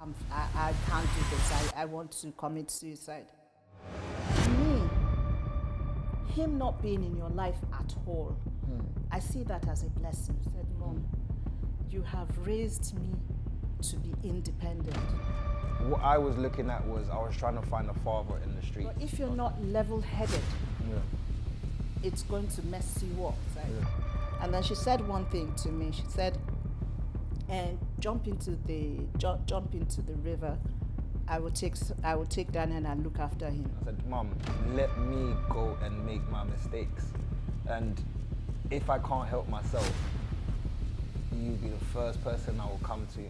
I can't do this. I want to commit suicide. To me, him not being in your life at all, I see that as a blessing. He said, Mom, you have raised me to be independent. What I was looking at was I was trying to find a father in the street. But if you're not level-headed, Yeah. it's going to mess you up. Right? Yeah. And then she said one thing to me. She said, "And jump into the river. I will take Daniel and look after him." I said, Mom, let me go and make my mistakes. And if I can't help myself, you'll be the first person I will come to.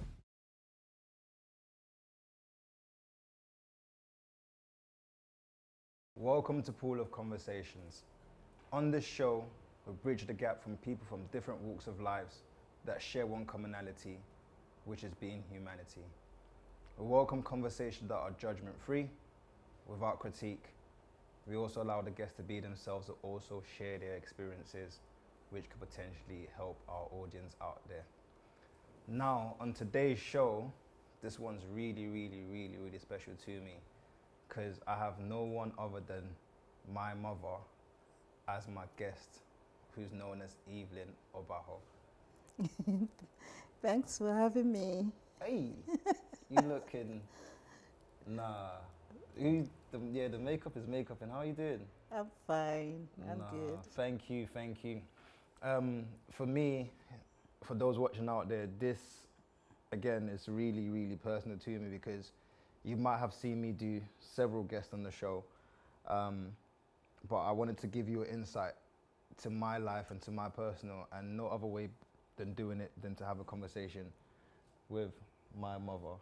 Welcome to Pool of Conversations. On this show, we bridge the gap from people from different walks of lives that share one commonality, which is being humanity. We welcome conversations that are judgment-free, without critique. We also allow the guests to be themselves but also share their experiences, which could potentially help our audience out there. Now, on today's show, this one's really, really, really, really special to me because I have no one other than my mother as my guest, who's known as Evelyn Obahor. Thanks for having me. Hey, you looking, nah. The makeup is makeup, and how are you doing? I'm fine. I'm Nah, good. Thank you, thank you. For me, for those watching out there, this, again, is really, really personal to me because you might have seen me do several guests on the show, but I wanted to give you an insight to my life and to my personal, and no other way than doing it than to have a conversation with my mother.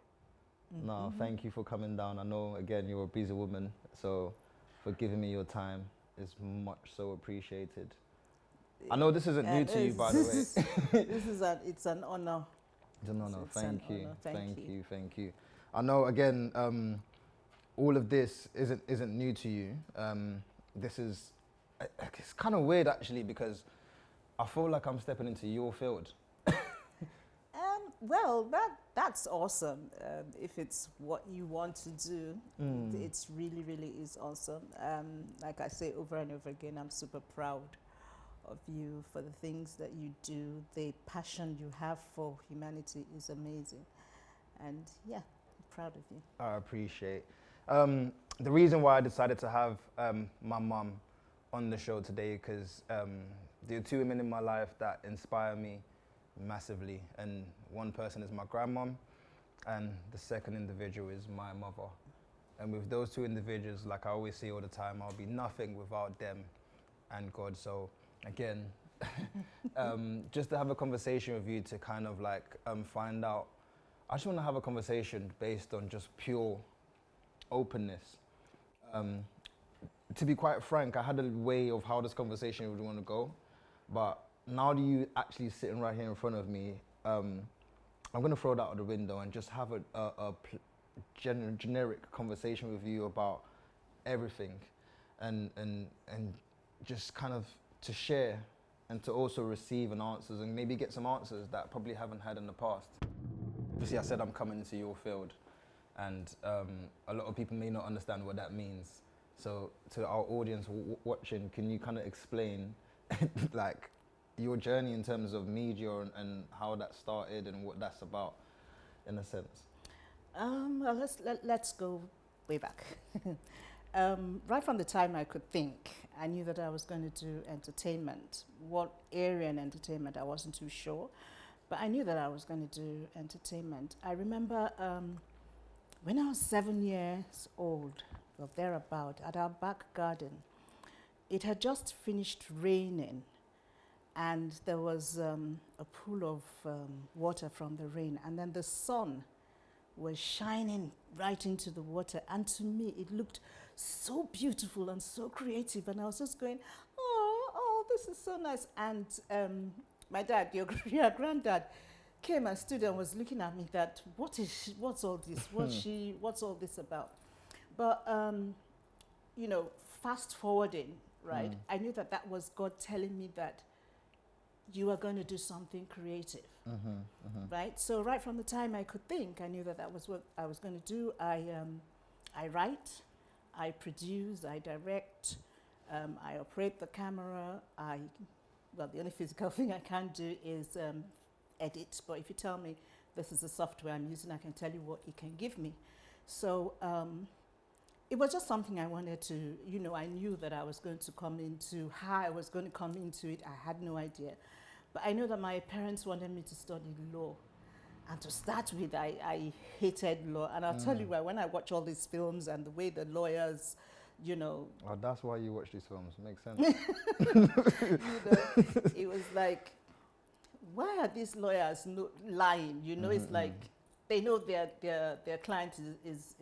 No, thank you for coming down. I know, again, you're a busy woman, so for giving me your time is much so appreciated. I know this isn't new to you, by the way. It's an honor. It's an honor. It's an honor. Thank you. I know, again, all of this isn't new to you. This is, it's kind of weird actually because I feel like I'm stepping into your field. Well, that's awesome. If it's what you want to do, it's really, really is awesome. Like I say over and over again, I'm super proud of you for the things that you do. The passion you have for humanity is amazing. And yeah, I'm proud of you. I appreciate. The reason why I decided to have my mum on the show today because there are two women in my life that inspire me massively, and one person is my grandmom and the second individual is my mother. And with those two individuals, like I always say all the time, I'll be nothing without them and God. So again, just to have a conversation with you to kind of like find out, I just want to have a conversation based on just pure openness. To be quite frank, I had a way of how this conversation would want to go, but now that you actually sitting right here in front of me, I'm going to throw that out the window and just have a generic conversation with you about everything and just kind of to share and to also receive answers and maybe get some answers that I probably haven't had in the past. Obviously, I said I'm coming into your field, and a lot of people may not understand what that means. So to our audience watching, can you kind of explain like your journey in terms of media and how that started and what that's about, in a sense? Well, let's go way back. Right from the time I could think, I knew that I was going to do entertainment. What area in entertainment, I wasn't too sure, but I knew that I was going to do entertainment. I remember when I was 7 years old, or thereabout, at our back garden, it had just finished raining, and there was a pool of water from the rain, and then the sun was shining right into the water, and to me it looked so beautiful and so creative, and I was just going, oh, this is so nice. And my dad, your granddad, came and stood and was looking at me that, what's all this? What's all this about? But, fast forwarding, right? I knew that was God telling me that you are going to do something creative, right? So right from the time I could think, I knew that that was what I was going to do. I write, I produce, I direct, I operate the camera. Well, the only physical thing I can't do is edit. But if you tell me this is the software I'm using, I can tell you what it can give me. So it was just something I wanted to, I knew that I was going to come into, how I was going to come into it, I had no idea. But I know that my parents wanted me to study law. And to start with, I hated law. And I'll tell you why, when I watch all these films and the way the lawyers, Oh, that's why you watch these films. Makes sense. It was like, why are these lawyers lying? It's like they know their client is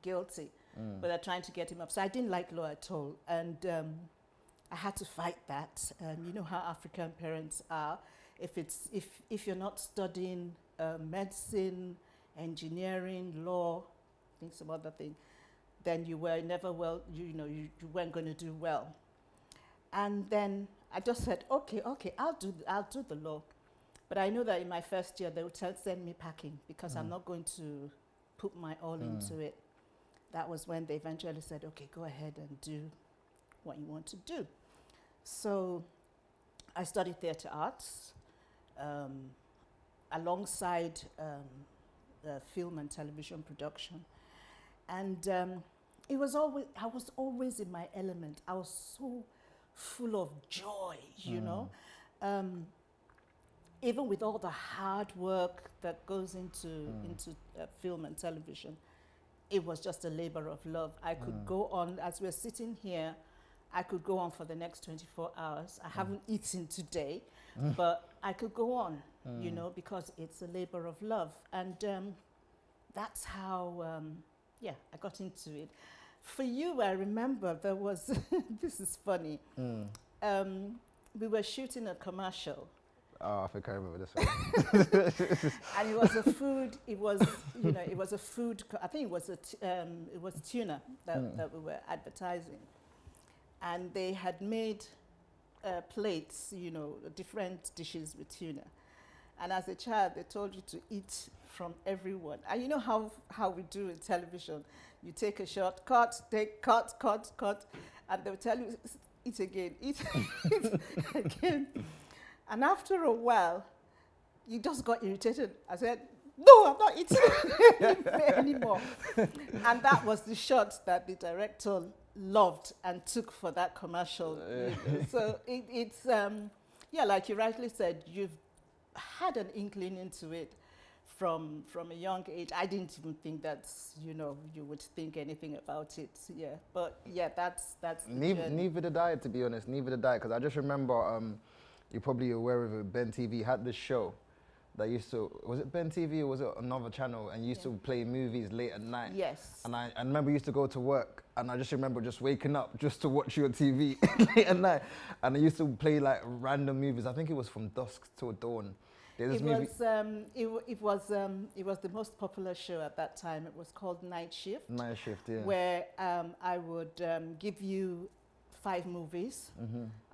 guilty, but they're trying to get him off. So I didn't like law at all. And I had to fight that. You know how African parents are. If you're not studying medicine, engineering, law, I think some other thing, then you were never well. You weren't going to do well. And then I just said, okay, I'll do the law, but I know that in my first year they would send me packing because I'm not going to put my all into it. That was when they eventually said, okay, go ahead and do what you want to do. So I studied theatre arts alongside film and television production. And I was always in my element. I was so full of joy, even with all the hard work that goes into film and television. It was just a labor of love. I could go on, as we're sitting here, I could go on for the next 24 hours. I haven't eaten today, but I could go on, because it's a labor of love. And that's how, I got into it. For you, I remember there was, this is funny, we were shooting a commercial. Oh, I think I remember this one. And it was a food, it was a food, I think it was tuna that we were advertising. And they had made plates, different dishes with tuna. And as a child, they told you to eat from everyone. And you know how we do in television. You take a shot, cut, and they'll tell you, eat again, eat again. And after a while, you just got irritated. I said, no, I'm not eating anymore. And that was the shot that the director loved and took for that commercial. So it's, like you rightly said, you've had an inkling into it from a young age. I didn't even think that, you would think anything about it. Yeah, but yeah, that's neither did I, to be honest. Neither did I, because I just remember, you're probably aware of it, Ben TV had this show that used to, was it Ben TV or was it another channel, and used to play movies late at night. Yes. And I remember I used to go to work, and I just remember just waking up just to watch your TV late at night. And I used to play like random movies. I think it was from dusk till dawn. It was the most popular show at that time. It was called Night Shift. Night Shift, yeah. Where I would give you 5 movies.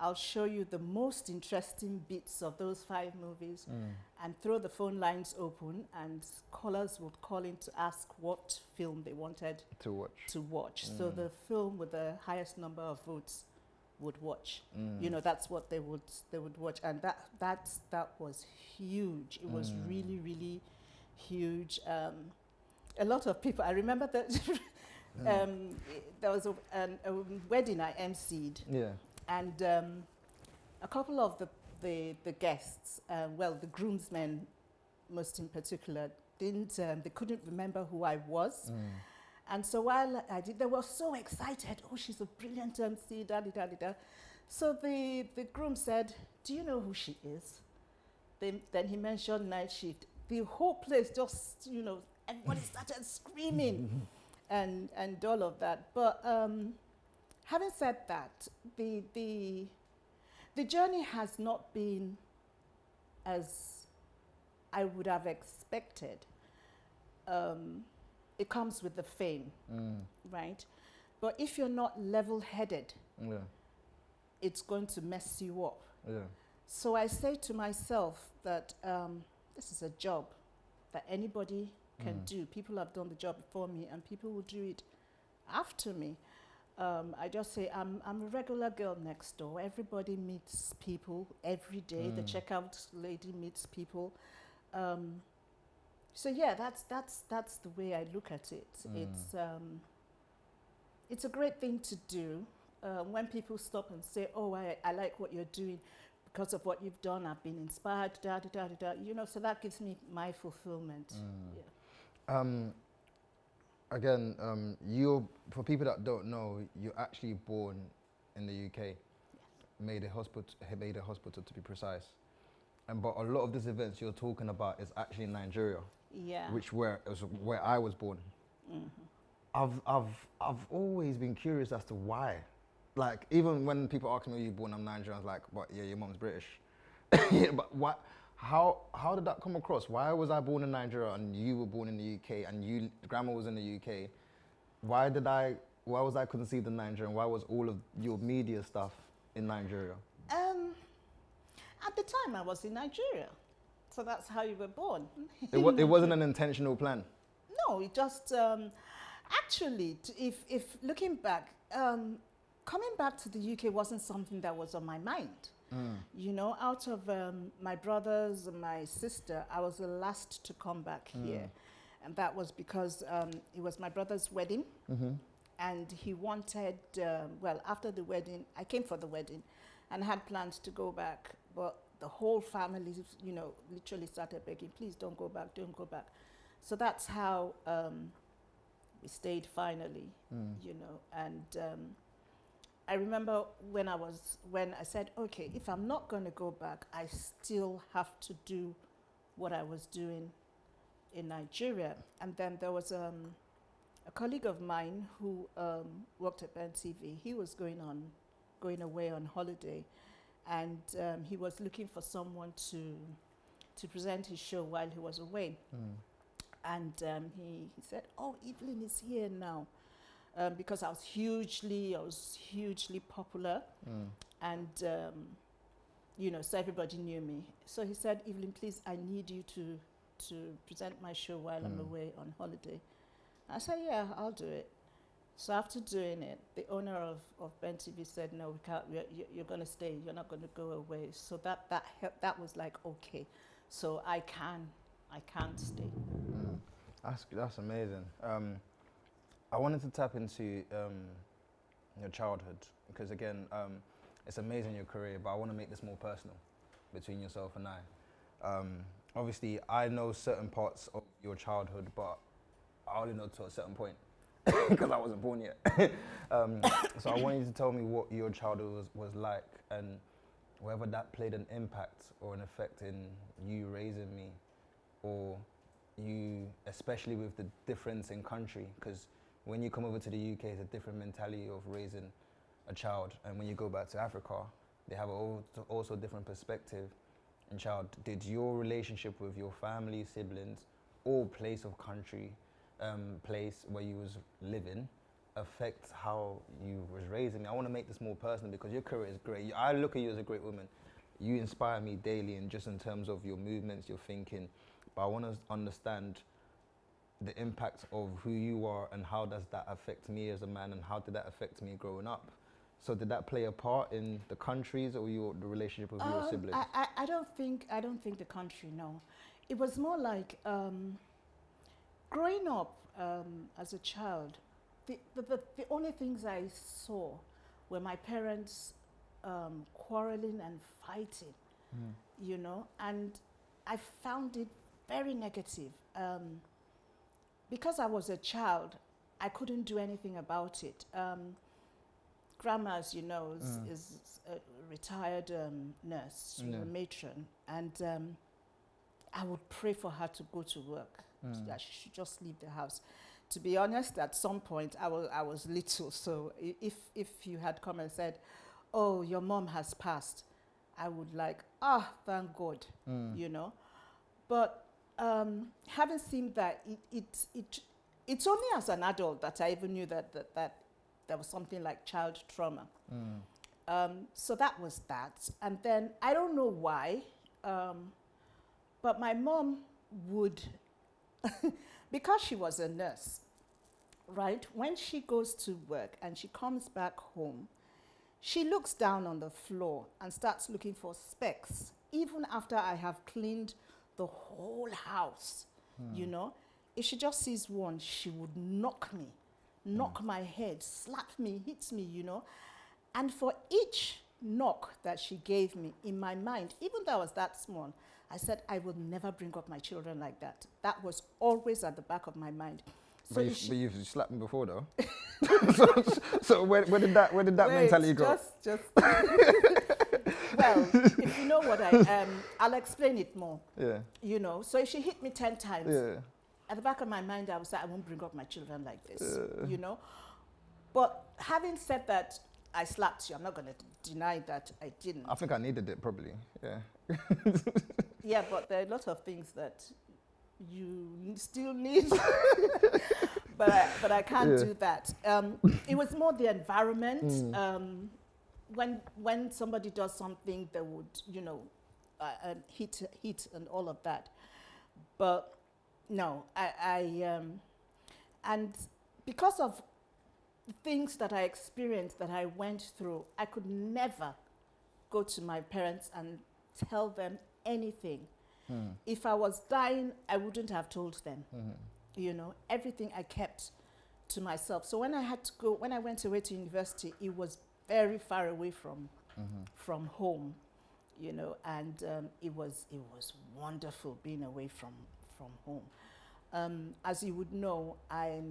I'll show you the most interesting bits of those 5 movies and throw the phone lines open, and callers would call in to ask what film they wanted to watch. So the film with the highest number of votes would watch. That's what they would watch, and that was huge. It was really, really huge. A lot of people, I remember that there was a wedding I emceed, and a couple of the guests, the groomsmen most in particular, they couldn't remember who I was. And so while I did, they were so excited. Oh, she's a brilliant MC, da-di-da-di-da. So the groom said, do you know who she is? Then he mentioned Night Shift. The whole place just, everybody started screaming and all of that. But having said that, the journey has not been as I would have expected. It comes with the fame, right? But if you're not level-headed, it's going to mess you up. So I say to myself that this is a job that anybody can do. People have done the job before me, and people will do it after me. I just say I'm a regular girl next door. Everybody meets people every day. The checkout lady meets people. So yeah, that's the way I look at it. It's a great thing to do. When people stop and say, "Oh, I like what you're doing because of what you've done. I've been inspired." Da da da da da. You know, so that gives me my fulfillment. Yeah. Again, you, for people that don't know, you're actually born in the UK. Yes. Made a hospital to be precise. But a lot of these events you're talking about is actually in Nigeria. Yeah. Which was where I was born. I've always been curious as to why. Like, even when people ask me where you born, I'm Nigerian. I was like, "But yeah, your mom's British." Yeah, but what? How did that come across? Why was I born in Nigeria and you were born in the UK and grandma was in the UK? Why was I conceived in Nigeria? And why was all of your media stuff in Nigeria? At the time, I was in Nigeria, so that's how you were born. It wasn't an intentional plan. No, it just actually, if looking back, coming back to the UK wasn't something that was on my mind. You know, out of my brothers and my sister, I was the last to come back here. And that was because it was my brother's wedding. And he wanted, well, after the wedding, I came for the wedding and had plans to go back. But the whole family, you know, literally started begging, "Please don't go back, don't go back." So that's how we stayed finally, you know. And I remember when I said, okay, if I'm not going to go back, I still have to do what I was doing in Nigeria. And then there was a colleague of mine who worked at BNTV. He was going away on holiday, and he was looking for someone to present his show while he was away. And he said, "Oh, Evelyn is here now." Because I was hugely popular, and you know, so everybody knew me. So he said, "Evelyn, please, I need you to present my show while I'm away on holiday." I said, "Yeah, I'll do it." So after doing it, the owner of BNTV said, "No, we can't. You're going to stay. You're not going to go away." So that was like, okay, so I can stay. That's amazing. I wanted to tap into your childhood because, again, it's amazing your career, but I want to make this more personal between yourself and I. Obviously, I know certain parts of your childhood, but I only know to a certain point because I wasn't born yet. So I want you to tell me what your childhood was like and whether that played an impact or an effect in you raising me, or you, especially with the difference in country, because when you come over to the UK, it's a different mentality of raising a child. And when you go back to Africa, they have also a different perspective in child. Did your relationship with your family, siblings, or place of country, place where you was living, affect how you was raising me? I want to make this more personal because your career is great. I look at you as a great woman. You inspire me daily, and just in terms of your movements, your thinking. But I want to understand the impact of who you are and how does that affect me as a man, and how did that affect me growing up? So did that play a part in the countries or the relationship with your siblings? I don't think the country, no. It was more like growing up as a child, the only things I saw were my parents quarreling and fighting, you know, and I found it very negative. Because I was a child, I couldn't do anything about it. Grandma, as you know, is a retired nurse, she's a matron, and I would pray for her to go to work, so that she should just leave the house. To be honest, at some point, I was little, so if you had come and said, "Oh, your mom has passed," I would like, thank God, you know. But having seen that, it's only as an adult that I even knew that there was something like child trauma. So that was that. And then I don't know why, but my mom would, because she was a nurse, right? When she goes to work and she comes back home, she looks down on the floor and starts looking for specks, even after I have cleaned the whole house, you know. If she just sees one, she would knock me, knock my head, slap me, hit me, you know. And for each knock that she gave me, in my mind, even though I was that small, I said, I will never bring up my children like that. That was always at the back of my mind. So but you've slapped me before, though. so where did that mentality go? Just. Well, if you know what I am, I'll explain it more. Yeah. You know, so if she hit me 10 times, Yeah. at the back of my mind, I was like, I won't bring up my children like this, you know. But having said that, I slapped you. I'm not going to deny that I didn't. I think I needed it, probably. Yeah. Yeah, but there are a lot of things that you still need. but I can't do that. It was more the environment. When somebody does something, they would, you know, hit and all of that. But no, and because of things that I experienced, that I went through, I could never go to my parents and tell them anything. If I was dying, I wouldn't have told them. You know, everything I kept to myself. So when I went away to university, it was very far away from home, you know, and it was wonderful being away from home. As you would know, I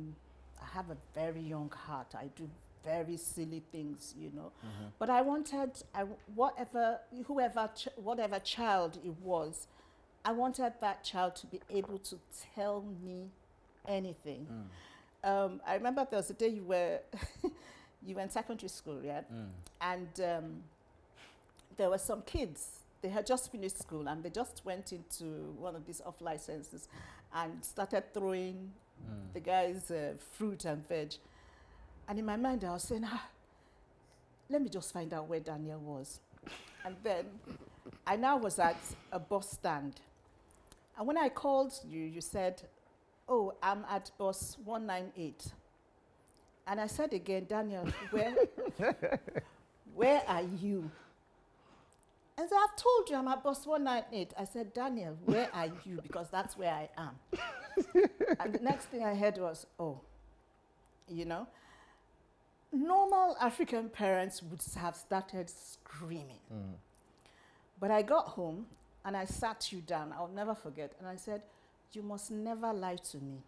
have a very young heart. I do very silly things, you know. But I wanted, whatever child it was, I wanted that child to be able to tell me anything. I remember there was a day you were in secondary school, yeah? And there were some kids. They had just finished school and they just went into one of these off licenses and started throwing the guys fruit and veg. And in my mind, I was saying, let me just find out where Daniel was. And then I now was at a bus stand. And when I called you, you said, oh, I'm at bus 198. And I said again, Daniel, where are you? And so I've told you I'm at bus 198. I said, Daniel, where are you? Because that's where I am. And the next thing I heard was, oh, you know. Normal African parents would have started screaming. But I got home and I sat you down. I'll never forget. And I said, you must never lie to me.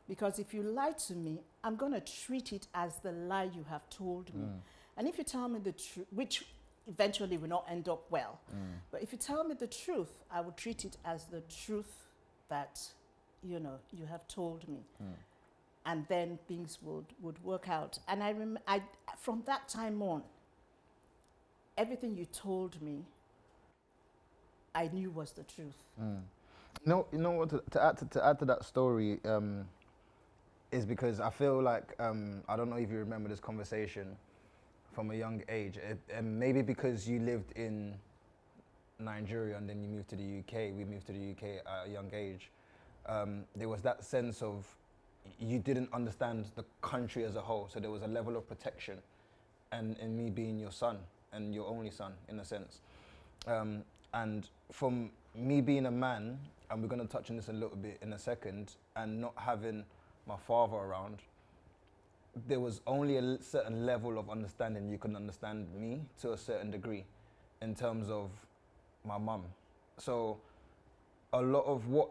Because if you lie to me, I'm going to treat it as the lie you have told me. And if you tell me the truth, which eventually will not end up well, but if you tell me the truth, I will treat it as the truth that, you know, you have told me. And then things would work out. And I from that time on, everything you told me, I knew was the truth. You know what? To add to that story, is because I feel like I don't know if you remember this conversation from a young age, and maybe because you lived in Nigeria and then you moved to the UK. We moved to the UK at a young age. There was that sense of you didn't understand the country as a whole, so there was a level of protection, and in me being your son and your only son in a sense, and from me being a man, and we're going to touch on this a little bit in a second, and not having my father around, there was only a certain level of understanding you can understand me to a certain degree in terms of my mum. So a lot of what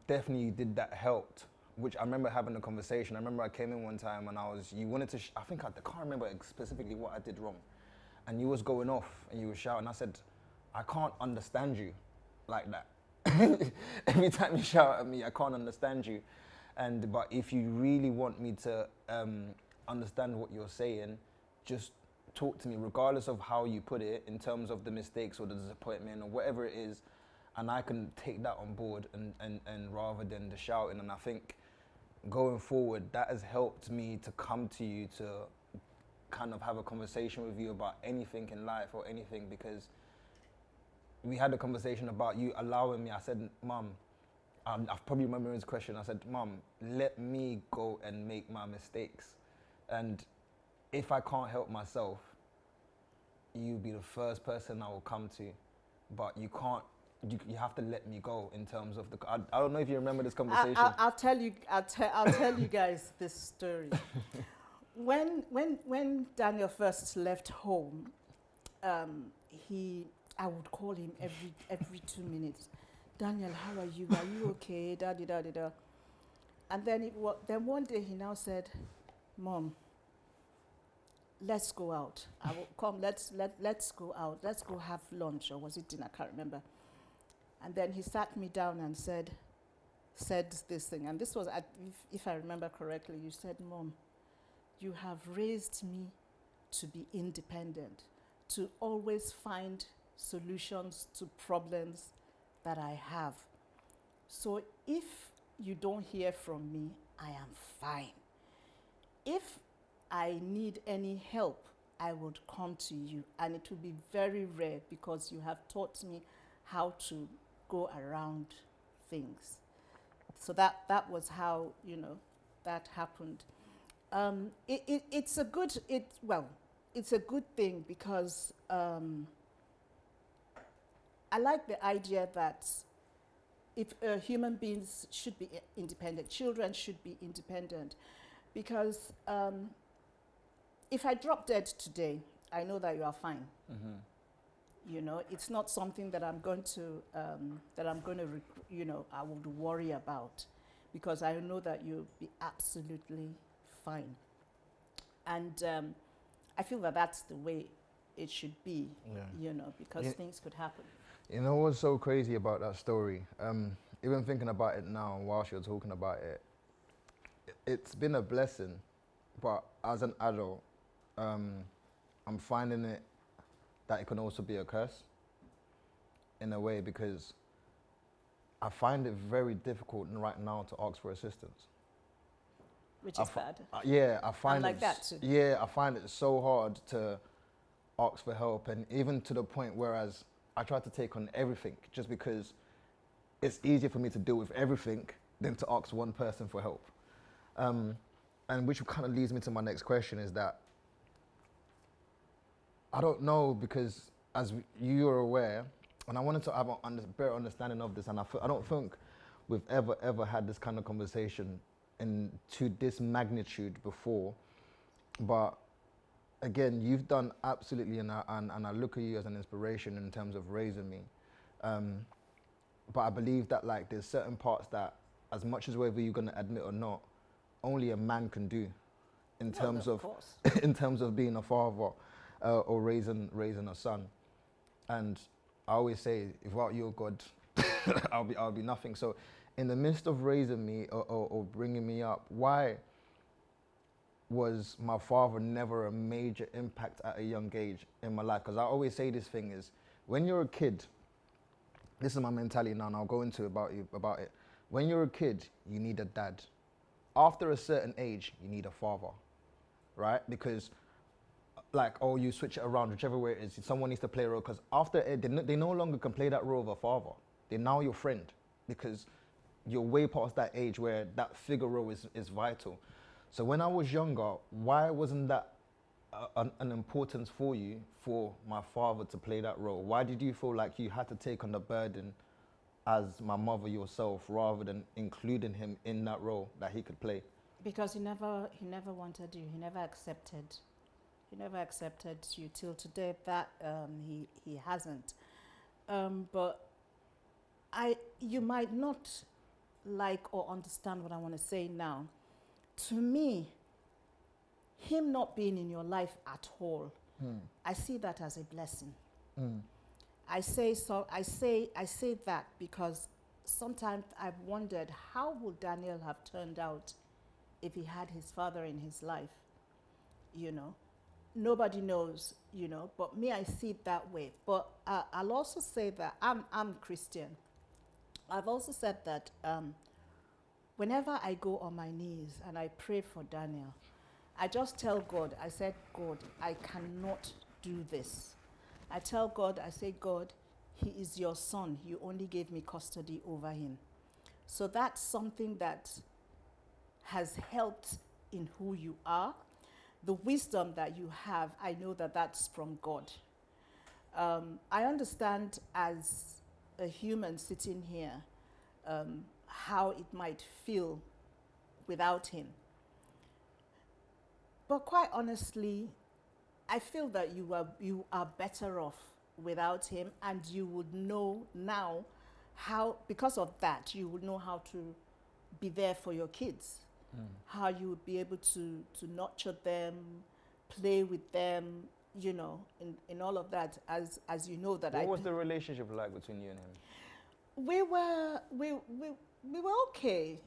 definitely did that helped, which I remember having a conversation. I remember I came in one time and you wanted to, I can't remember specifically what I did wrong. And you was going off and you were shouting. I said, I can't understand you like that. Every time you shout at me, I can't understand you. But if you really want me to understand what you're saying, just talk to me, regardless of how you put it, in terms of the mistakes or the disappointment or whatever it is, and I can take that on board and rather than the shouting. And I think going forward, that has helped me to come to you to kind of have a conversation with you about anything in life or anything, because we had a conversation about you allowing me. I said, Mum, I probably remember his question. I said, Mum, let me go and make my mistakes. And if I can't help myself, you'll be the first person I will come to. But you can't, you have to let me go in terms of the, I don't know if you remember this conversation. I'll tell you guys this story. When Daniel first left home, I would call him every 2 minutes. Daniel, how are you? Are you okay? Da da da da da. And then then one day he now said, Mom, let's go out. I will come. Let's go out. Let's go have lunch, or was it dinner? I can't remember. And then he sat me down and said this thing. And this was, if I remember correctly, you said, Mom, you have raised me to be independent, to always find solutions to problems that I have. So if you don't hear from me, I am fine. If I need any help, I would come to you. And it will be very rare, because you have taught me how to go around things. So that was how, that happened. It's a good thing, because I like the idea that if human beings should be independent, children should be independent, because if I drop dead today, I know that you are fine. Mm-hmm. It's not something that I'm going to I would worry about, because I know that you'll be absolutely fine. And I feel that that's the way it should be, because things could happen. You know what's so crazy about that story? Even thinking about it now, whilst you're talking about it, it's been a blessing, but as an adult, I'm finding it that it can also be a curse in a way, because I find it very difficult right now to ask for assistance. Which is bad. I find like that too. Yeah, I find it so hard to ask for help, and even to the point whereas I try to take on everything, just because it's easier for me to deal with everything than to ask one person for help. And which kind of leads me to my next question, is that I don't know, because as you're aware, and I wanted to have a better understanding of this, and I don't think we've ever had this kind of conversation to this magnitude before. But again, you've done absolutely, and I look at you as an inspiration in terms of raising me. But I believe that there's certain parts that, as much as whether you're going to admit or not, only a man can do, in terms of in terms of being a father or raising a son. And I always say, without your God, I'll be nothing. So, in the midst of raising me or bringing me up, why was my father never a major impact at a young age in my life? Because I always say this thing is, when you're a kid, this is my mentality now, and I'll go into about it. When you're a kid, you need a dad. After a certain age, you need a father, right? Because you switch it around, whichever way it is, someone needs to play a role, because after it, they no longer can play that role of a father. They're now your friend, because you're way past that age where that figure role is vital. So when I was younger, why wasn't that an importance for you, for my father to play that role? Why did you feel like you had to take on the burden as my mother yourself, rather than including him in that role that he could play? Because he never wanted you. He never accepted you till today. That he hasn't. But you might not like or understand what I want to say now. To me, him not being in your life at all, I see that as a blessing. I say that because sometimes I've wondered, how would Daniel have turned out if he had his father in his life? Nobody knows, but me, I see it that way. But I'll also say that I'm Christian. I've also said that whenever I go on my knees and I pray for Daniel, I just tell God, I said, God, I cannot do this. I tell God, I say, God, he is your son. You only gave me custody over him. So that's something that has helped in who you are. The wisdom that you have, I know that that's from God. I understand as a human sitting here how it might feel without him. But quite honestly, I feel that you are better off without him, and you would know now how, because of that, you would know how to be there for your kids, how you would be able to nurture them, play with them, you know, in all of that, as you know that What was the relationship like between you and him? we were okay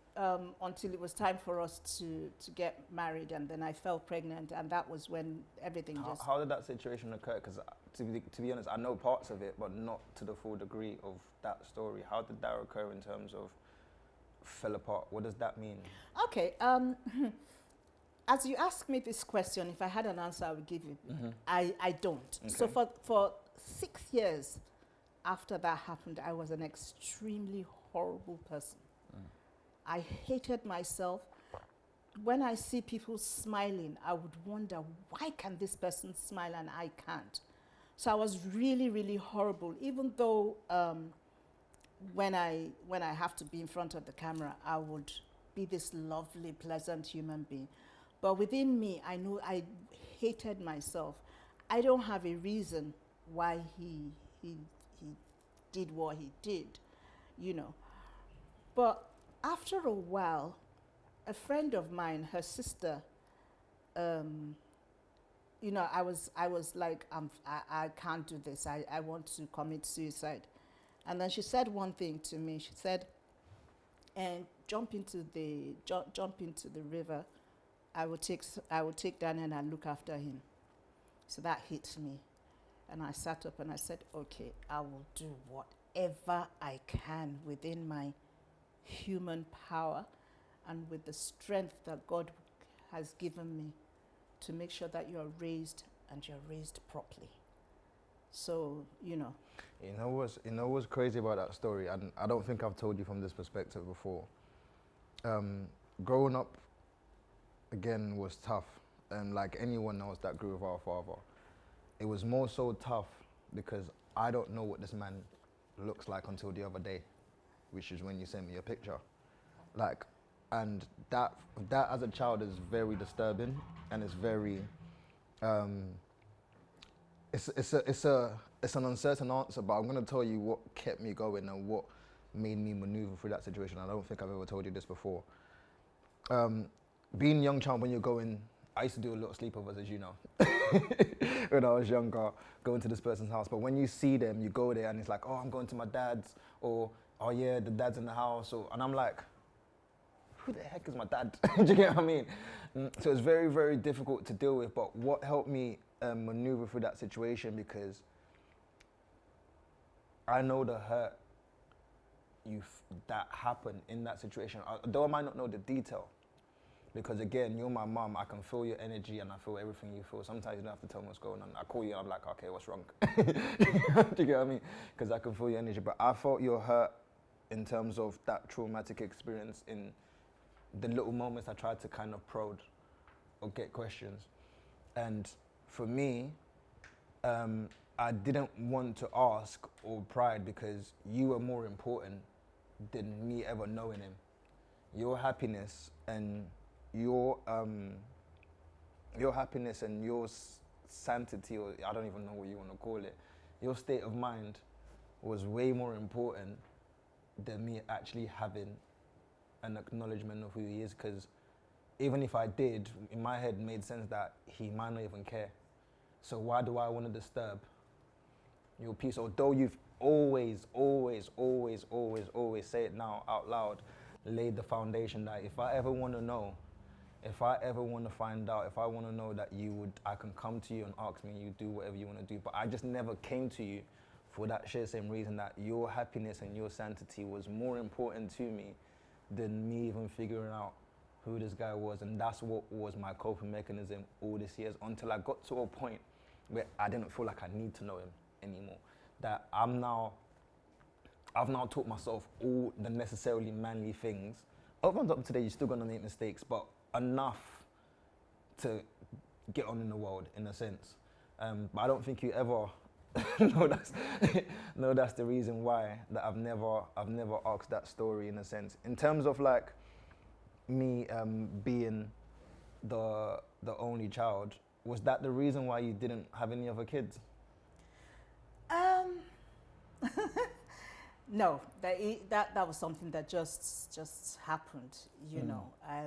until it was time for us to get married, and then I fell pregnant, and that was when everything just. How did that situation occur? Because to be honest, I know parts of it, but not to the full degree of that story. How did that occur in terms of fell apart? What does that mean? Okay. As you ask me this question, if I had an answer, I would give you. I don't. Okay. So for 6 years after that happened, I was an extremely horrible person. I hated myself. When I see people smiling, I would wonder, why can this person smile and I can't? So I was really, really horrible. Even though when I have to be in front of the camera, I would be this lovely, pleasant human being. But within me, I know I hated myself. I don't have a reason why he did what he did, you know. But after a while, a friend of mine, her sister, you know, I was like, I can't do this. I want to commit suicide. And then she said one thing to me. She said, and jump into the river. I will take Daniel and look after him. So that hit me. And I sat up and I said, okay, I will do whatever I can within my human power and with the strength that God has given me to make sure that you are raised, and you're raised properly. So, you know. You know what's crazy about that story, and I don't think I've told you from this perspective before. Growing up, again, was tough, and like anyone else that grew with our father, it was more so tough because I don't know what this man looks like until the other day, which is when you sent me a picture. Like, and that as a child is very disturbing, and it's very, it's an uncertain answer, but I'm gonna tell you what kept me going and what made me maneuver through that situation. I don't think I've ever told you this before. Being a young child, when you're going, I used to do a lot of sleepovers, as you know, when I was younger, going to this person's house. But when you see them, you go there and it's like, oh, I'm going to my dad's, or, oh yeah, the dad's in the house, and I'm like, who the heck is my dad? Do you get what I mean? So it's very, very difficult to deal with. But what helped me maneuver through that situation, because I know the hurt that happened in that situation, although I might not know the detail. Because again, you're my mom, I can feel your energy and I feel everything you feel. Sometimes you don't have to tell me what's going on. I call you and I'm like, okay, what's wrong? Do you get what I mean? Because I can feel your energy. But I felt your hurt in terms of that traumatic experience in the little moments I tried to kind of probe or get questions. And for me, I didn't want to ask or pride, because you were more important than me ever knowing him. Your happiness and your happiness and your sanctity, or I don't even know what you want to call it, your state of mind was way more important than me actually having an acknowledgement of who he is. Because even if I did, in my head made sense that he might not even care. So why do I want to disturb your peace? Although you've always say it now out loud, laid the foundation that if I ever want to know, if I ever want to find out, if I want to know that I can come to you and ask me, you do whatever you want to do. But I just never came to you for that sheer same reason, that your happiness and your sanctity was more important to me than me even figuring out who this guy was, and that's what was my coping mechanism all these years until I got to a point where I didn't feel like I need to know him anymore. That I've now taught myself all the necessarily manly things. Up and up today, you're still gonna make mistakes, but enough to get on in the world, in a sense. But I don't think you ever no, that's the reason why that I've never asked that story, in a sense. In terms of like me being the only child, was that the reason why you didn't have any other kids? No, that was something that just happened, you know. I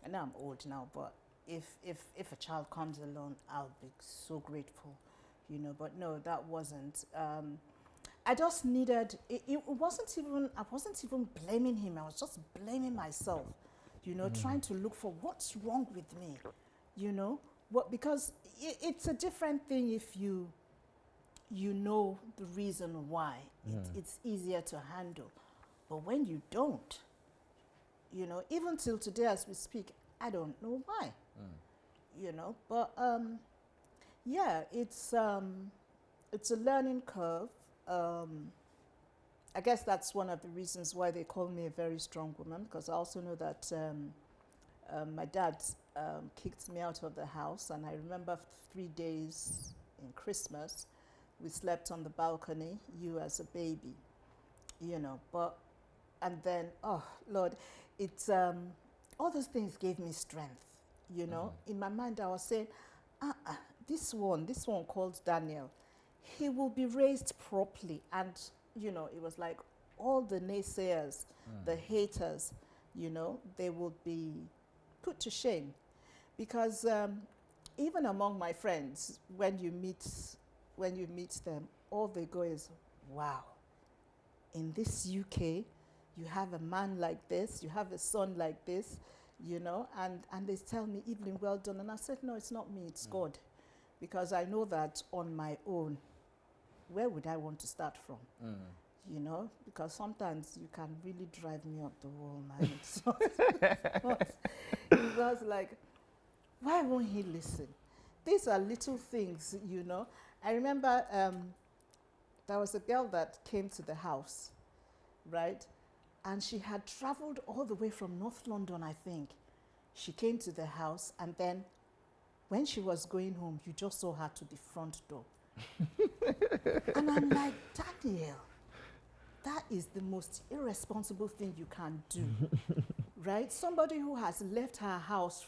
know I'm old now, but if a child comes along, I'll be so grateful, you know. But no, that wasn't. I just needed. It wasn't even. I wasn't even blaming him. I was just blaming myself, you know, trying to look for what's wrong with me, you know. Because it's a different thing if you know the reason why. It's easier to handle. But when you don't, you know, even till today as we speak, I don't know why. You know, but yeah, it's a learning curve. I guess that's one of the reasons why they call me a very strong woman, because I also know that my dad kicked me out of the house, and I remember 3 days in Christmas, we slept on the balcony, you as a baby, you know. But, and then, oh Lord, it's all those things gave me strength, you know. In my mind I was saying, this one called Daniel, he will be raised properly. And you know, it was like all the naysayers, the haters, you know, they will be put to shame. Because even among my friends, when you meet them, all they go is, wow, in this UK, you have a man like this, you have a son like this, you know, and they tell me, Evelyn, well done. And I said, no, it's not me, it's God. Because I know that on my own, where would I want to start from? You know, because sometimes you can really drive me up the wall, man. It was like, why won't he listen? These are little things, you know. I remember there was a girl that came to the house, right? And she had traveled all the way from North London, I think. She came to the house, and then when she was going home, you just saw her to the front door. And I'm like, Daniel, that is the most irresponsible thing you can do, right? Somebody who has left her house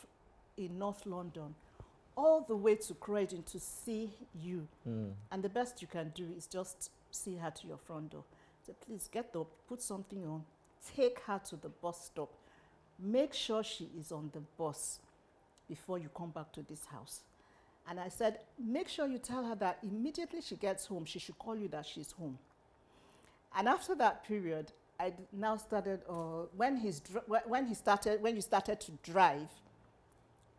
in North London all the way to Croydon to see you. And the best you can do is just see her to your front door. So please get up, put something on, take her to the bus stop. Make sure she is on the bus before you come back to this house. And I said, make sure you tell her that immediately she gets home, she should call you that she's home. And after that period, I now started, when you started to drive,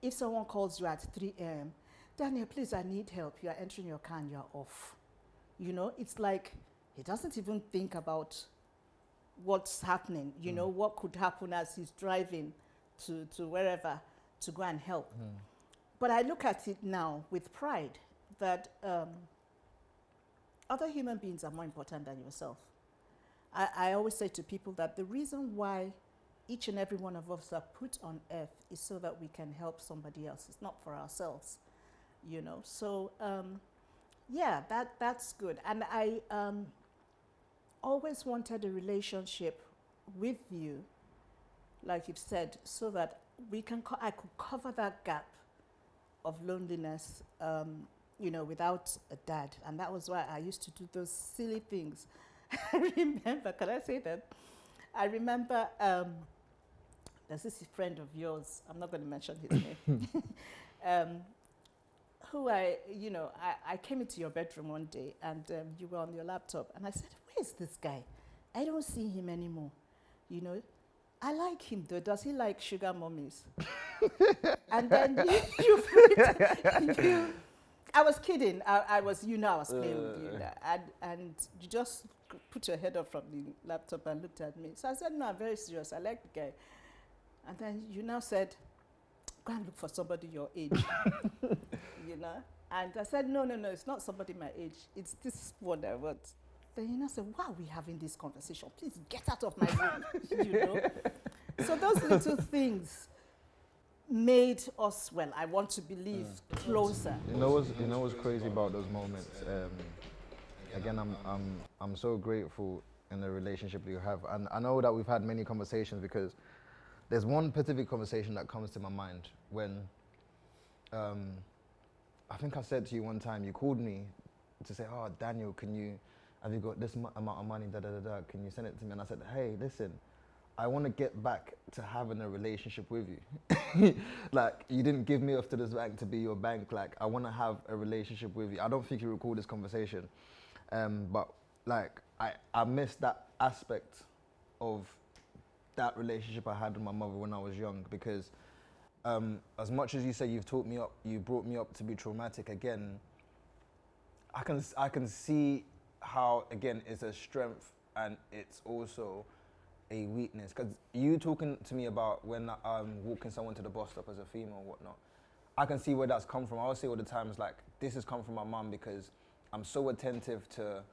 if someone calls you at 3 a.m., Daniel, please, I need help. You are entering your car and you're off. You know, it's like he doesn't even think about what's happening, you know, what could happen as he's driving to wherever to go and help. But I look at it now with pride that other human beings are more important than yourself. I always say to people that the reason why each and every one of us are put on earth is so that we can help somebody else. It's not for ourselves, you know. So, yeah, that's good. And I always wanted a relationship with you, like you've said, so that I could cover that gap of loneliness, you know, without a dad. And that was why I used to do those silly things. I remember, can I say that? I remember there's this friend of yours, I'm not going to mention his name, who I came into your bedroom one day, and you were on your laptop, and I said, where's this guy? I don't see him anymore. You know, I like him though. Does he like sugar mummies? And then I was kidding. I was playing with you. And you just put your head up from the laptop and looked at me. So I said, no, I'm very serious. I like the guy. And then you now said, go and look for somebody your age, you know. And I said, no, it's not somebody my age. It's this one I want. Then you know, said, why are we having this conversation? Please get out of my room, you know. So those little things made us, well, I want to believe, closer. You know what's crazy about those moments? Again, I'm so grateful in the relationship that you have, and I know that we've had many conversations because there's one specific conversation that comes to my mind when I think I said to you one time, you called me to say, oh, Daniel, have you got this amount of money, can you send it to me? And I said, hey, listen, I want to get back to having a relationship with you. Like, you didn't give me off to this bank to be your bank. Like, I want to have a relationship with you. I don't think you recall this conversation. But like, I missed that aspect of that relationship I had with my mother when I was young, because as much as you say you've taught me up, you brought me up to be traumatic, again, I can see how, again, it's a strength and it's also a weakness. Because you talking to me about when I'm walking someone to the bus stop as a female or whatnot, I can see where that's come from. I always say all the time, it's like, this has come from my mum, because I'm so attentive to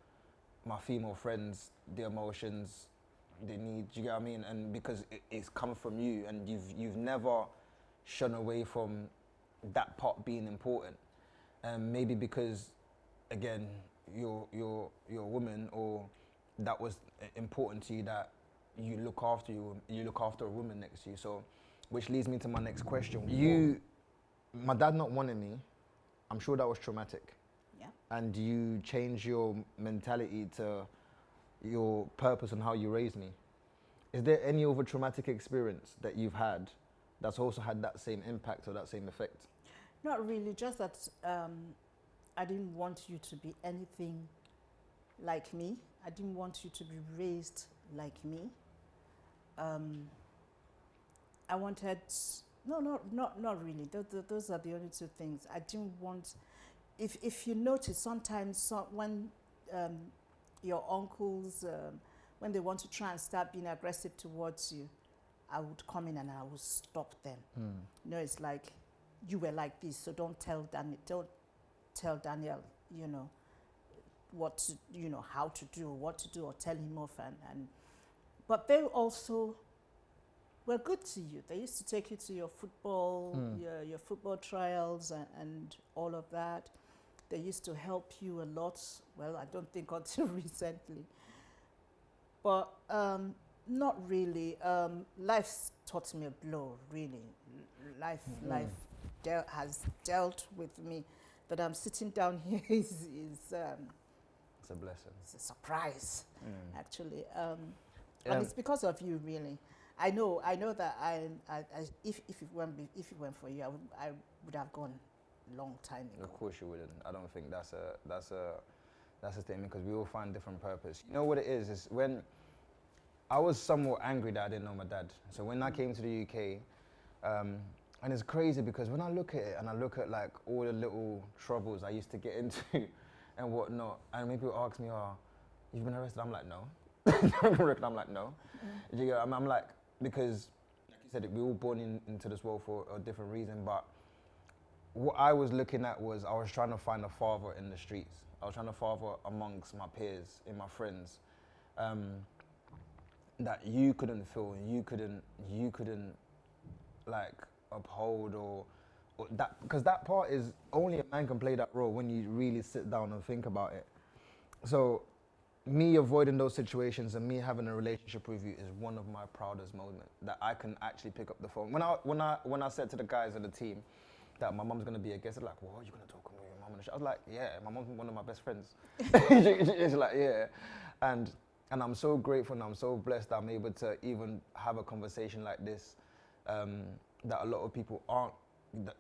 my female friends, their emotions, their needs, you get what I mean? And because it's come from you, and you've never shun away from that part being important. Maybe because, again, you're a woman, or that was important to you, that you look after a woman next to you. So, which leads me to my next question. My dad not wanting me, I'm sure that was traumatic. Yeah. And you change your mentality to your purpose and how you raised me. Is there any other traumatic experience that you've had that's also had that same impact or that same effect? Not really, just that I didn't want you to be anything like me. I didn't want you to be raised like me. I wanted, not really. Those are the only two things. I didn't want, if you notice, sometimes when your uncles, when they want to try and start being aggressive towards you, I would come in and I would stop them. You know, it's like, you were like this, so don't tell Daniel, you know, how to do or what to do, or tell him off. But they also were good to you. They used to take you to your football, your football trials and all of that. They used to help you a lot. Well, I don't think until recently. But not really. Life's taught me a blow, really. Life has dealt with me. That I'm sitting down here is it's a blessing. It's a surprise, actually. And it's because of you, really. I know that if it went for you, I would have gone a long time ago. Of course you wouldn't. I don't think that's a statement, because we all find different purpose. You know what it is when I was somewhat angry that I didn't know my dad. So when I came to the UK, and it's crazy because when I look at it and I look at like all the little troubles I used to get into and whatnot, and when people ask me, oh, you've been arrested? I'm like, no. I'm like, no. You know, I'm like, because like you said, we're all born into this world for a different reason, but what I was looking at was I was trying to find a father in the streets. I was trying to father amongst my peers, in my friends, that you couldn't feel, and you couldn't like uphold or that, because that part is only a man can play that role when you really sit down and think about it. So me avoiding those situations and me having a relationship with you is one of my proudest moments, that I can actually pick up the phone. When I said to the guys on the team that my mom's gonna be a guest, they're like, what, are you gonna talk with your mom? I was like, yeah, my mom's one of my best friends. It's like, yeah. And I'm so grateful and I'm so blessed that I'm able to even have a conversation like this, that a lot of people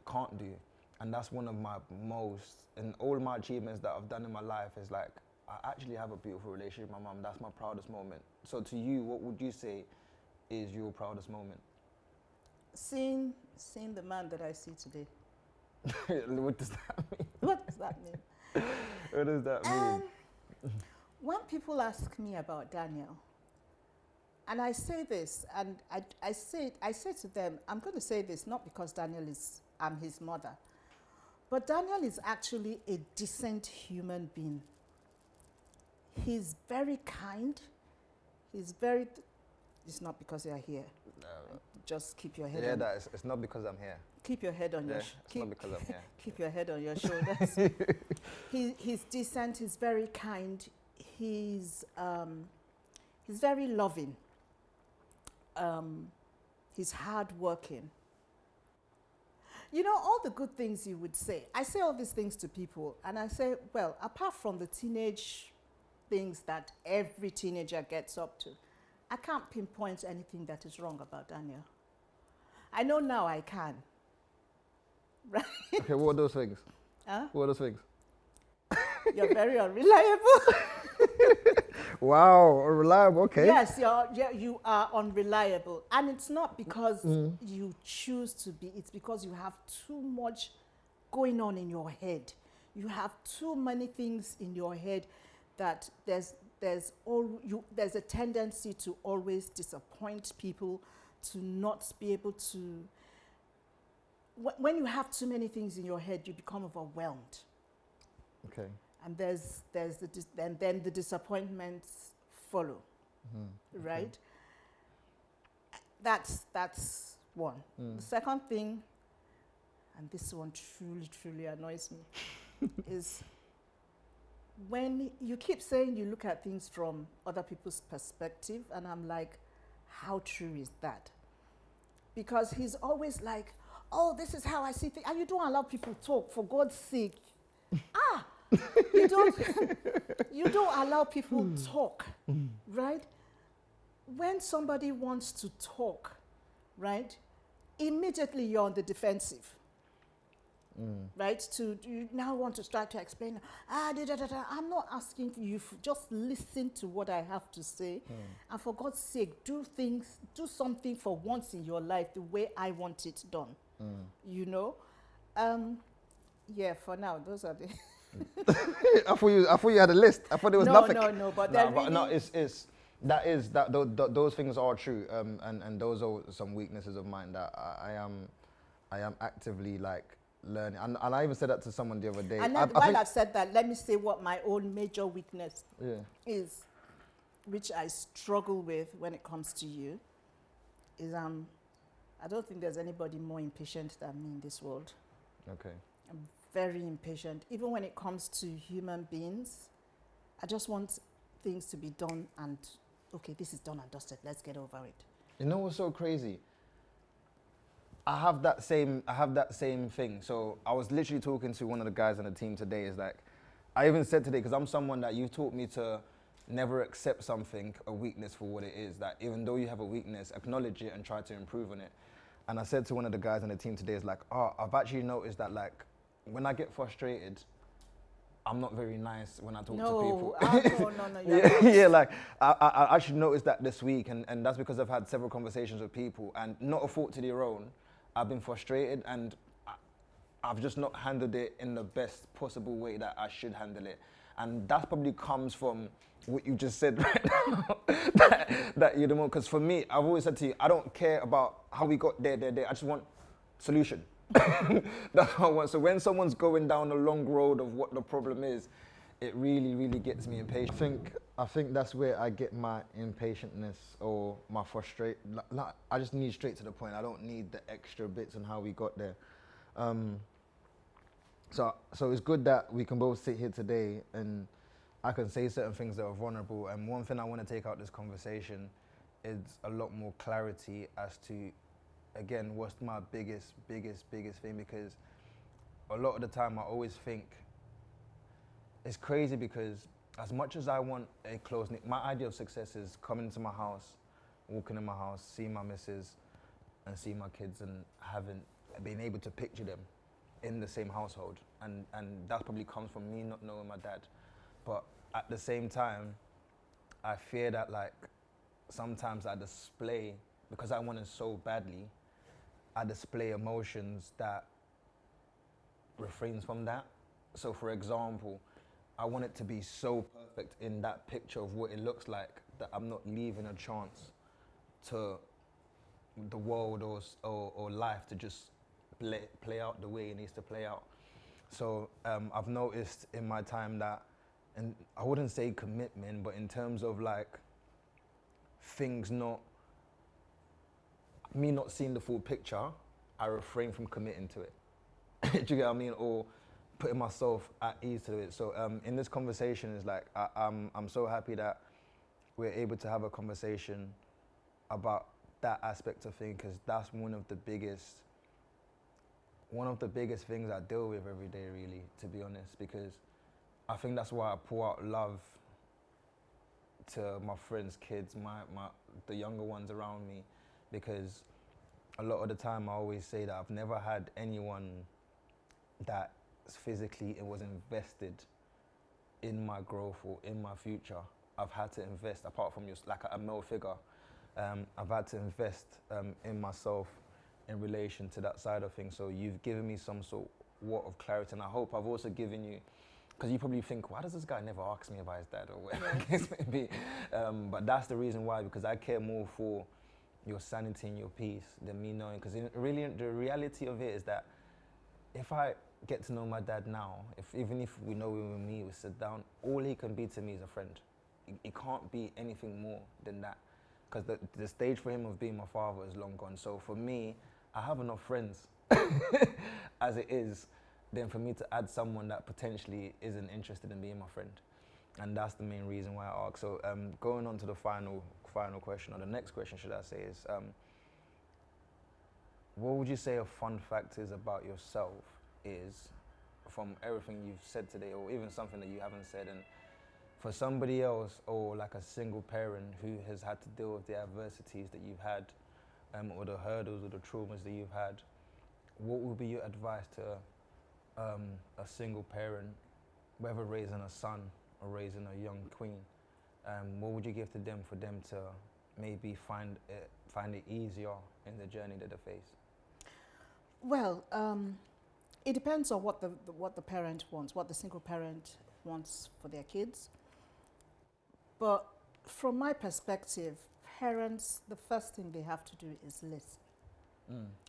can't do. And that's one of my most, and all my achievements that I've done in my life is like, I actually have a beautiful relationship with my mom. That's my proudest moment. So to you, what would you say is your proudest moment? Seeing the man that I see today. What does that mean? What does that mean? What does that mean? When people ask me about Daniel, And I say this, and I say to them, I'm going to say this not because I'm his mother, but Daniel is actually a decent human being. He's very kind. It's not because you're here. Just keep your head on. It's not because I'm here. Keep your head on your it's not because I'm here. keep your head on your shoulders. He's decent, he's very kind, he's very loving. He's hardworking. You know, all the good things you would say. I say all these things to people, and I say, well, apart from the teenage things that every teenager gets up to, I can't pinpoint anything that is wrong about Daniel. I know now I can. Right? Okay, what are those things? Huh? What are those things? You're very unreliable. Wow, reliable, okay. Yes, you are unreliable. And it's not because you choose to be, it's because you have too much going on in your head. You have too many things in your head that there's a tendency to always disappoint people, to not be able to. When you have too many things in your head, you become overwhelmed. Okay. And then the disappointments follow, right? That's one. The second thing, and this one truly annoys me, is when you keep saying you look at things from other people's perspective, and I'm like, how true is that? Because he's always like, oh, this is how I see things, and you don't allow people to talk, for God's sake. You don't allow people to talk, right? When somebody wants to talk, right, immediately you're on the defensive, right? You now want to start to explain, I'm not asking you, just listen to what I have to say, and for God's sake, do something for once in your life the way I want it done, you know? Yeah, for now, those are the... I thought you had a list. I thought there was nothing. No, but those things are true, and those are some weaknesses of mine that I am actively like learning. And I even said that to someone the other day. And while I've said that, let me say what my own major weakness is, which I struggle with when it comes to you, is I don't think there's anybody more impatient than me in this world. Okay. I'm very impatient. Even when it comes to human beings, I just want things to be done and, okay, this is done and dusted. Let's get over it. You know what's so crazy? I have that same thing. So I was literally talking to one of the guys on the team today. Is like, I even said today, because I'm someone that you taught me to never accept something, a weakness, for what it is. That even though you have a weakness, acknowledge it and try to improve on it. And I said to one of the guys on the team today, is like, I've actually noticed that, like, when I get frustrated, I'm not very nice when I talk to people. No. Like I actually noticed that this week, and that's because I've had several conversations with people, and not a fault to their own. I've been frustrated, and I've just not handled it in the best possible way that I should handle it. And that probably comes from what you just said right now, that you're the one. Because for me, I've always said to you, I don't care about how we got there. I just want solution. That's what I want. So when someone's going down a long road of what the problem is, it really, really gets me impatient. I think that's where I get my impatientness or my frustration. I just need straight to the point. I don't need the extra bits on how we got there. So it's good that we can both sit here today and I can say certain things that are vulnerable. And one thing I want to take out this conversation is a lot more clarity as to, again, what's my biggest thing, because a lot of the time I always think it's crazy, because as much as I want a close-knit, my idea of success is coming into my house, walking in my house, seeing my missus and seeing my kids and being able to picture them in the same household. And that probably comes from me not knowing my dad. But at the same time, I fear that, like, sometimes I display, because I want it so badly, I display emotions that refrains from that. So for example, I want it to be so perfect in that picture of what it looks like that I'm not leaving a chance to the world or life to just play out the way it needs to play out. So I've noticed in my time that, and I wouldn't say commitment, but in terms of like things me not seeing the full picture, I refrain from committing to it. Do you get what I mean? Or putting myself at ease to it. So in this conversation, is like I'm so happy that we're able to have a conversation about that aspect of things, because that's one of the biggest things I deal with every day, really, to be honest, because I think that's why I pour out love to my friends' kids, the younger ones around me, because a lot of the time I always say that I've never had anyone that physically it was invested in my growth or in my future. I've had to invest, apart from just like a male figure, I've had to invest in myself in relation to that side of things. So you've given me some sort of clarity, and I hope I've also given you, because you probably think, why does this guy never ask me about his dad, or whatever the case may be. But that's the reason why, because I care more for your sanity and your peace than me knowing. Because really, the reality of it is that if I get to know my dad now, even if we know him and me, we sit down, all he can be to me is a friend. It can't be anything more than that. Because the stage for him of being my father is long gone. So for me, I have enough friends as it is, than for me to add someone that potentially isn't interested in being my friend. And that's the main reason why I ask. So going on to the final question, or the next question, should I say, is what would you say a fun fact is about yourself is, from everything you've said today, or even something that you haven't said, and for somebody else, or like a single parent who has had to deal with the adversities that you've had, or the hurdles or the traumas that you've had, what would be your advice to a single parent, whether raising a son or raising a young queen? What would you give to them for them to maybe find it easier in the journey that they face? Well, it depends on what the parent wants, what the single parent wants for their kids. But from my perspective, parents, the first thing they have to do is listen.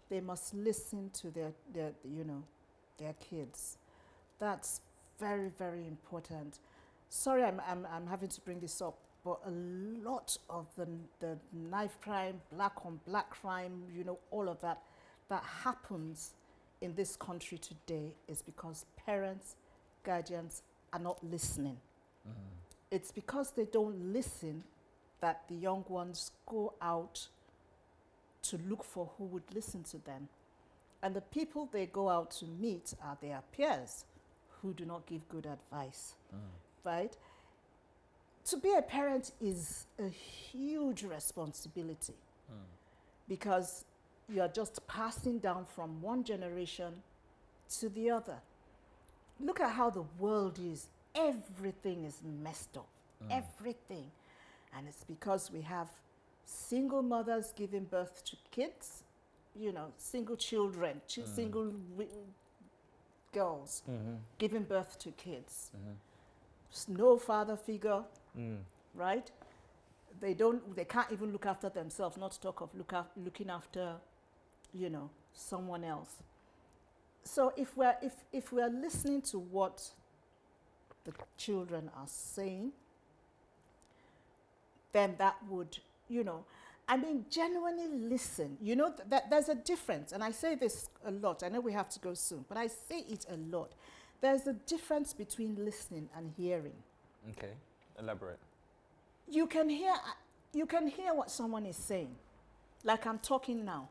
They must listen to their kids. That's very, very important. Sorry, I'm having to bring this up, but a lot of the knife crime, black on black crime, all of that happens in this country today is because parents, guardians are not listening. It's because they don't listen that the young ones go out to look for who would listen to them. And the people they go out to meet are their peers who do not give good advice, right? To be a parent is a huge responsibility because you are just passing down from one generation to the other. Look at how the world is. Everything is messed up. Everything. And it's because we have single mothers giving birth to kids, single children, single girls giving birth to kids. No father figure, right? They can't even look after themselves, not to talk of looking after, someone else. So if we're listening to what the children are saying, then that would, genuinely listen. That there's a difference, and I say this a lot. I know we have to go soon, but I say it a lot. There's a difference between listening and hearing. Okay, elaborate. You can hear what someone is saying, like I'm talking now.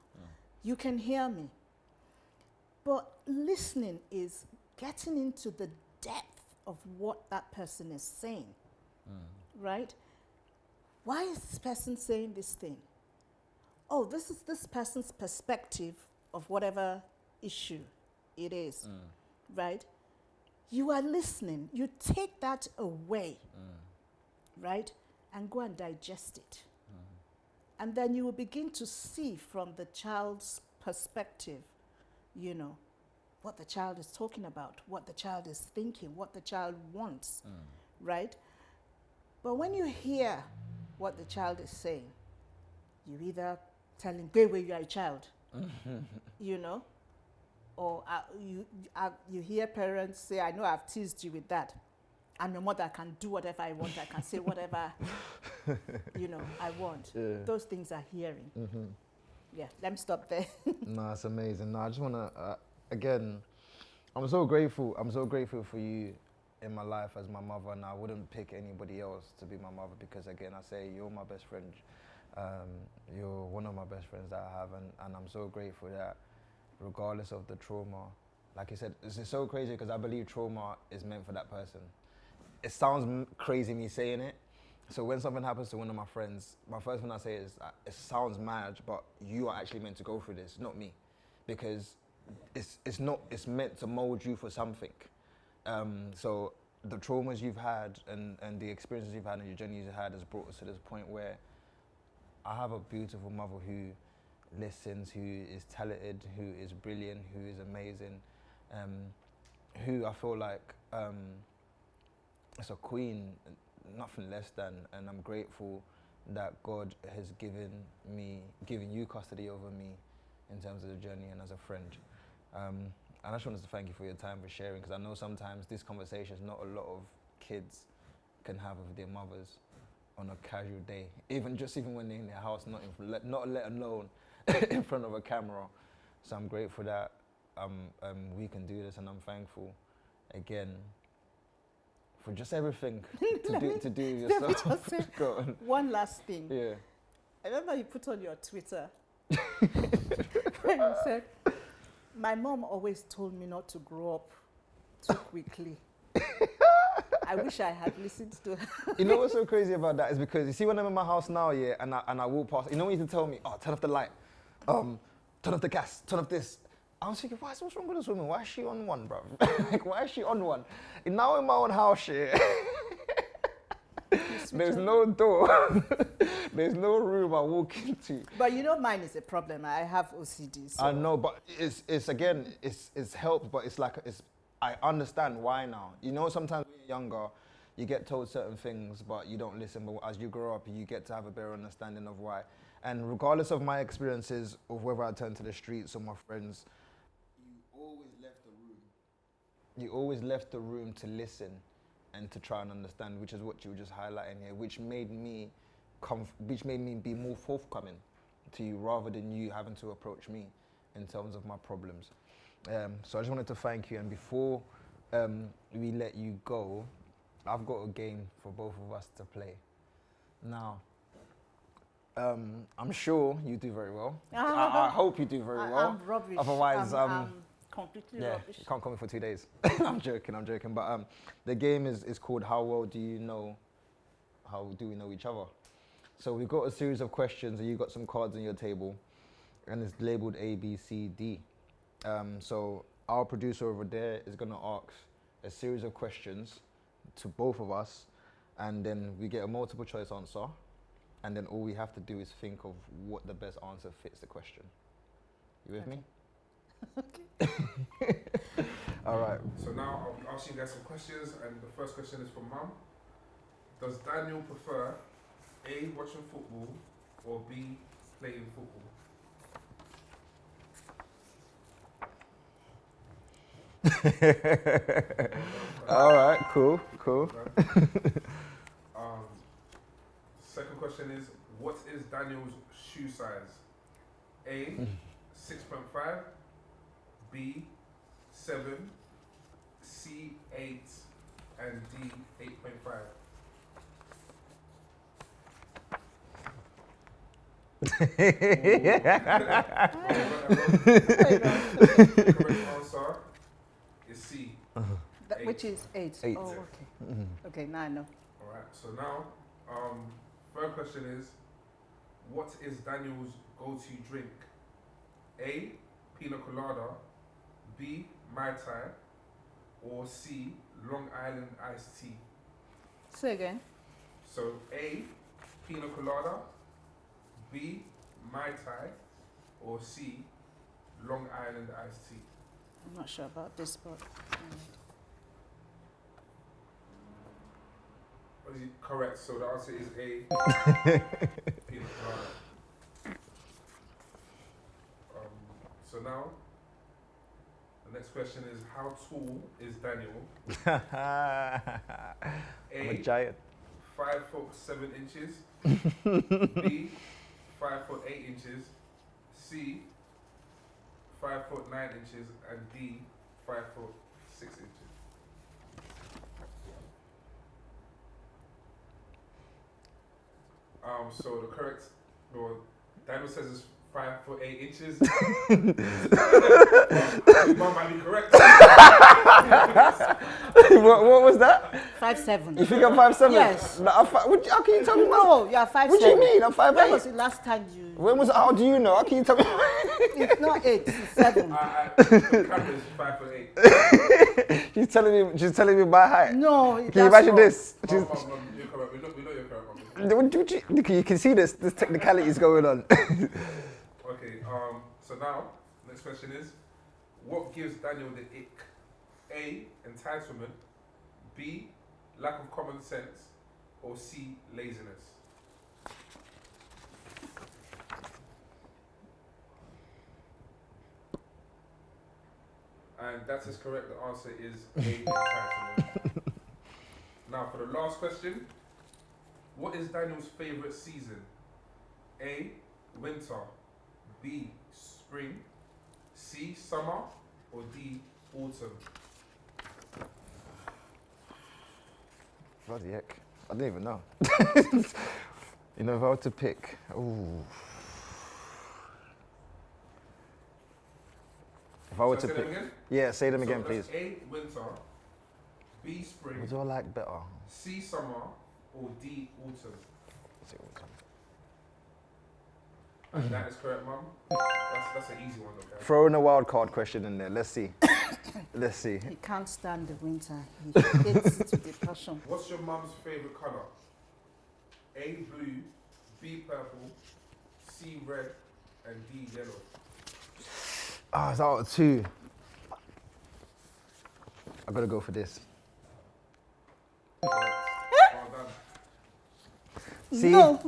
You can hear me. But listening is getting into the depth of what that person is saying, right? Why is this person saying this thing? Oh, this is this person's perspective of whatever issue it is, right? You are listening. You take that away, right? And go and digest it. And then you will begin to see from the child's perspective, what the child is talking about, what the child is thinking, what the child wants, right? But when you hear what the child is saying, you either tell him, go away, you are a child, you know, or you hear parents say, I know I've teased you with that. I'm your mother, I can do whatever I want, I can say whatever, you know, I want. Yeah. Those things are hearing. Yeah, let me stop there. No, it's amazing. No, I just want to, again, I'm so grateful. I'm so grateful for you in my life as my mother, and I wouldn't pick anybody else to be my mother because, again, I say you're my best friend. You're one of my best friends that I have, and I'm so grateful that regardless of the trauma, like I said, it's so crazy because I believe trauma is meant for that person. It sounds crazy me saying it. So when something happens to one of my friends, my first thing I say is, it sounds mad, but you are actually meant to go through this, not me. Because it's meant to mold you for something. So the traumas you've had and the experiences you've had and your journeys you've had has brought us to this point where I have a beautiful mother who listens, who is talented, who is brilliant, who is amazing, who I feel like is a queen, nothing less than, and I'm grateful that God has given you custody over me in terms of the journey and as a friend. And I just wanted to thank you for your time, for sharing, because I know sometimes this conversation is not a lot of kids can have with their mothers on a casual day, even when they're in their house, not let alone in front of a camera. So I'm grateful that we can do this, and I'm thankful again for just everything to do yourself. Let me just say Go on. one last thing. Yeah. I remember you put on your Twitter where you said, my mom always told me not to grow up too quickly. I wish I had listened to her. You know what's so crazy about that is because you see when I'm in my house now, yeah, and I walk past, you know when you used to tell me, oh, turn off the light, turn off the gas, turn off this. I was thinking, what's wrong with this woman? Why is she on one, bro? Like, why is she on one? And now in my own house, yeah, there's no door. There's no room I walk into. But you know mine is a problem. I have OCD. So. I know, but it's helped, but I understand why now. You know, sometimes when you're younger, you get told certain things, but you don't listen. But as you grow up, you get to have a better understanding of why. And regardless of my experiences, of whether I turn to the streets or my friends, you always left the room to listen and to try and understand, which is what you were just highlighting here, which made me be more forthcoming to you rather than you having to approach me in terms of my problems. So I just wanted to thank you, and before we let you go, I've got a game for both of us to play. Now, I'm sure you do very well. I hope you do very well. I'm rubbish. Otherwise, I'm completely rubbish. You can't come in for 2 days. I'm joking. But the game is called How Well Do You Know? How do we know each other? So we've got a series of questions, and you've got some cards on your table, and it's labeled A, B, C, D. So our producer over there is going to ask a series of questions to both of us, and then we get a multiple choice answer, and then all we have to do is think of what the best answer fits the question. You with me? Okay. All right. So now I'll be asking you guys some questions, and the first question is from Mum. Does Daniel prefer A, watching football, or B, playing football? All right, cool. Second question is, what is Daniel's shoe size? A, 6.5, B, 7, C, 8, and D, 8.5. The correct answer is C. Which is 8. 8. Oh, okay. Okay, now I know. Alright, so now, third question is, what is Daniel's go-to drink? A, pina colada, B, Mai Tai, or C, Long Island iced tea? Say again. So A, pina colada, B, Mai Tai, or C, Long Island iced tea? I'm not sure about this, but... Correct, so the answer is A, pina colada. So now, the next question is, how tall is Daniel? I'm a giant. 5'7" B, 5'8", C, 5'9", and D, 5'6". So the correct, well, Daniel says it's 5'8". Mum might be correct. what was that? 5'7". You think I'm 5'7"? Yes. No, how can you tell me? No, you're 5'7". What do you mean? I'm 5'8". When was the last time you... When was? How do you know? How can you tell me? It's not 8, it's 7. The camera's 5'8". She's telling me my height. No, Can you imagine this? Mum, you're correct. We know you're correct, Mum. You can see this technicalities going on. Okay, so now, next question is, what gives Daniel the ick? A, entitlement, B, lack of common sense, or C, laziness? And that is correct, the answer is A, entitlement. Now for the last question, what is Daniel's favourite season? A, winter, B, spring, C, summer, or D, autumn? Bloody heck. I don't even know. You know, if I were to pick, ooh. If I were to Say pick, them again? yeah, say them So again, that's please. A, winter, B, spring, What do I like better? C, summer, or D, autumn? Let's see what's on. And that is correct, Mum. That's an easy one, though, guys. Throw in a wild card question in there. Let's see. Let's see. He can't stand the winter. He hates it with a passion. What's your mum's favourite colour? A, blue, B, purple, C, red, and D, yellow. Ah, it's out of 2. I gotta go for this. Correct. Well done. See? No,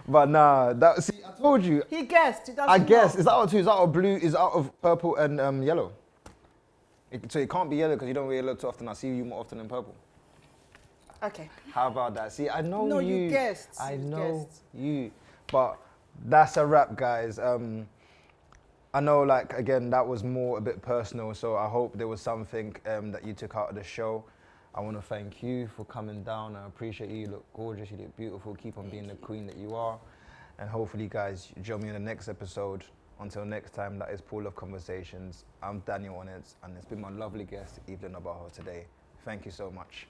But nah, see, I told you. he guessed. He doesn't I guess know. it's out of 2. It's out of blue. It's out of purple and yellow. So it can't be yellow because you don't wear yellow too often. I see you more often than purple. Okay. How about that? See, I know No, you. you guessed. I You know guessed. you. But that's a wrap, guys. I know, like, again, that was more a bit personal. So I hope there was something that you took out of the show. I want to thank you for coming down. I appreciate you. You look gorgeous. You look beautiful. Keep on being the queen that you are. And hopefully, guys, join me in the next episode. Until next time, that is Pool of Conversations. I'm Danielonets, and it's been my lovely guest, Evelyn Obahor, today. Thank you so much.